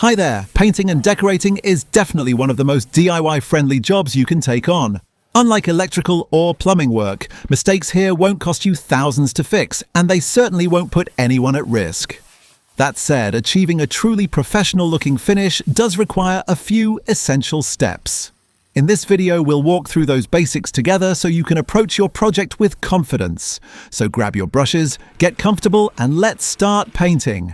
Hi there, painting and decorating is definitely one of the most DIY-friendly jobs you can take on. Unlike electrical or plumbing work, mistakes here won't cost you thousands to fix, and they certainly won't put anyone at risk. That said, achieving a truly professional-looking finish does require a few essential steps. In this video, we'll walk through those basics together so you can approach your project with confidence. So grab your brushes, get comfortable, and let's start painting.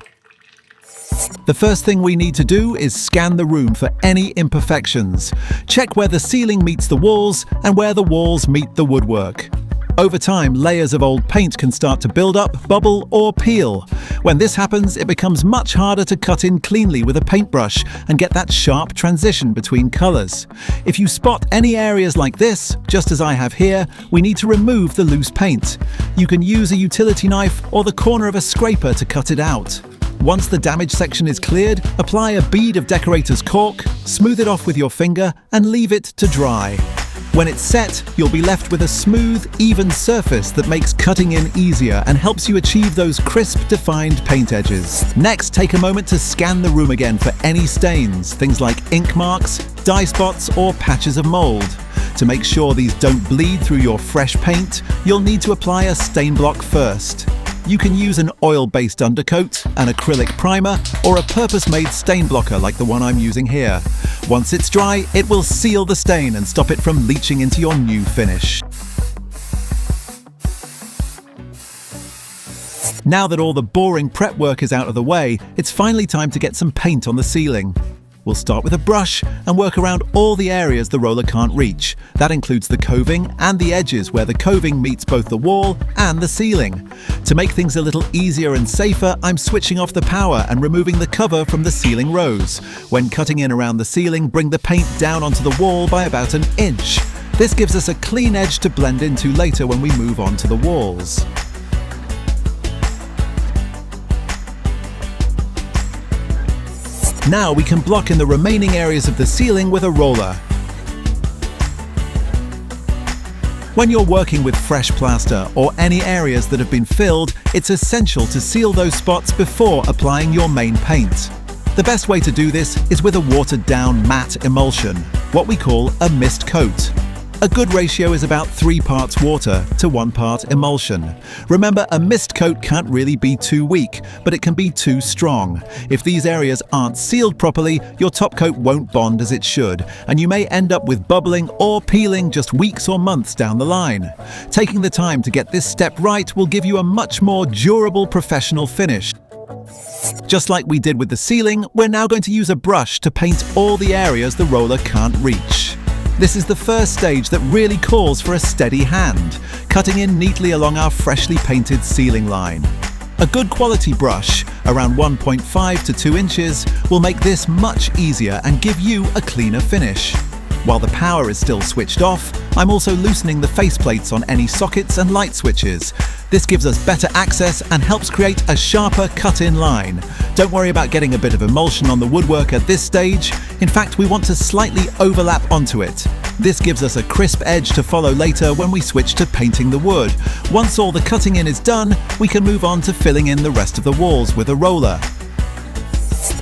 The first thing we need to do is scan the room for any imperfections. Check where the ceiling meets the walls and where the walls meet the woodwork. Over time, layers of old paint can start to build up, bubble, or peel. When this happens, it becomes much harder to cut in cleanly with a paintbrush and get that sharp transition between colors. If you spot any areas like this, just as I have here, we need to remove the loose paint. You can use a utility knife or the corner of a scraper to cut it out. Once the damaged section is cleared, apply a bead of decorator's cork, smooth it off with your finger, and leave it to dry. When it's set, you'll be left with a smooth, even surface that makes cutting in easier and helps you achieve those crisp, defined paint edges. Next, take a moment to scan the room again for any stains, things like ink marks, dye spots, or patches of mold. To make sure these don't bleed through your fresh paint, you'll need to apply a stain block first. You can use an oil-based undercoat, an acrylic primer, or a purpose-made stain blocker like the one I'm using here. Once it's dry, it will seal the stain and stop it from leaching into your new finish. Now that all the boring prep work is out of the way, it's finally time to get some paint on the ceiling. We'll start with a brush and work around all the areas the roller can't reach. That includes the coving and the edges where the coving meets both the wall and the ceiling. To make things a little easier and safer, I'm switching off the power and removing the cover from the ceiling rose. When cutting in around the ceiling, bring the paint down onto the wall by about an inch. This gives us a clean edge to blend into later when we move on to the walls. Now we can block in the remaining areas of the ceiling with a roller. When you're working with fresh plaster or any areas that have been filled, it's essential to seal those spots before applying your main paint. The best way to do this is with a watered-down matte emulsion, what we call a mist coat. A good ratio is about 3 parts water to 1 part emulsion. Remember, a mist coat can't really be too weak, but it can be too strong. If these areas aren't sealed properly, your top coat won't bond as it should, and you may end up with bubbling or peeling just weeks or months down the line. Taking the time to get this step right will give you a much more durable professional finish. Just like we did with the ceiling, we're now going to use a brush to paint all the areas the roller can't reach. This is the first stage that really calls for a steady hand, cutting in neatly along our freshly painted ceiling line. A good quality brush, around 1.5 to 2 inches, will make this much easier and give you a cleaner finish. While the power is still switched off, I'm also loosening the faceplates on any sockets and light switches. This gives us better access and helps create a sharper cut-in line. Don't worry about getting a bit of emulsion on the woodwork at this stage. In fact, we want to slightly overlap onto it. This gives us a crisp edge to follow later when we switch to painting the wood. Once all the cutting in is done, we can move on to filling in the rest of the walls with a roller.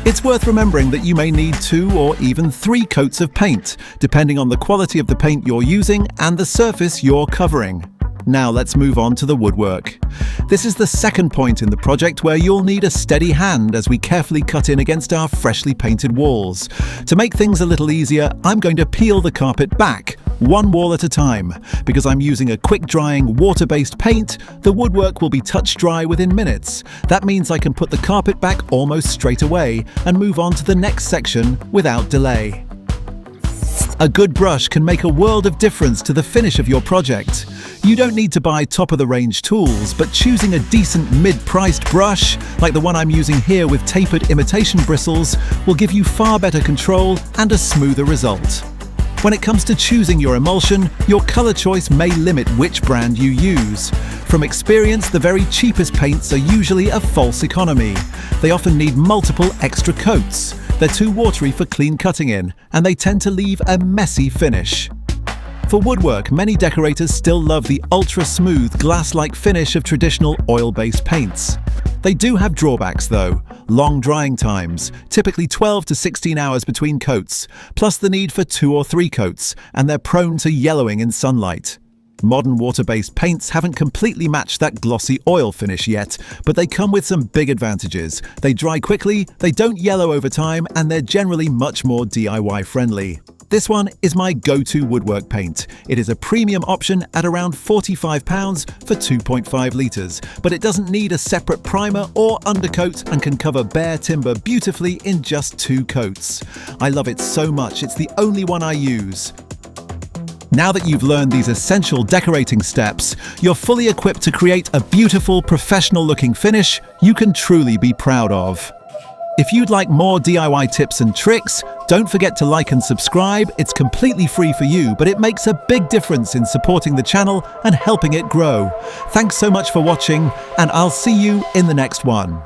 It's worth remembering that you may need 2 or even 3 coats of paint, depending on the quality of the paint you're using and the surface you're covering. Now let's move on to the woodwork. This is the second point in the project where you'll need a steady hand as we carefully cut in against our freshly painted walls. To make things a little easier, I'm going to peel the carpet back, 1 wall at a time. Because I'm using a quick-drying, water-based paint, the woodwork will be touch dry within minutes. That means I can put the carpet back almost straight away and move on to the next section without delay. A good brush can make a world of difference to the finish of your project. You don't need to buy top-of-the-range tools, but choosing a decent mid-priced brush, like the one I'm using here with tapered imitation bristles, will give you far better control and a smoother result. When it comes to choosing your emulsion, your color choice may limit which brand you use. From experience, the very cheapest paints are usually a false economy. They often need multiple extra coats. They're too watery for clean cutting in, and they tend to leave a messy finish. For woodwork, many decorators still love the ultra-smooth, glass-like finish of traditional oil-based paints. They do have drawbacks though. Long drying times, typically 12 to 16 hours between coats, plus the need for 2 or 3 coats, and they're prone to yellowing in sunlight. Modern water-based paints haven't completely matched that glossy oil finish yet, but they come with some big advantages. They dry quickly, they don't yellow over time, and they're generally much more DIY friendly. This one is my go-to woodwork paint. It is a premium option at around £45 for 2.5 litres, but it doesn't need a separate primer or undercoat and can cover bare timber beautifully in just 2 coats. I love it so much, it's the only one I use. Now that you've learned these essential decorating steps, you're fully equipped to create a beautiful, professional-looking finish you can truly be proud of. If you'd like more DIY tips and tricks, don't forget to like and subscribe. It's completely free for you, but it makes a big difference in supporting the channel and helping it grow. Thanks so much for watching, and I'll see you in the next one.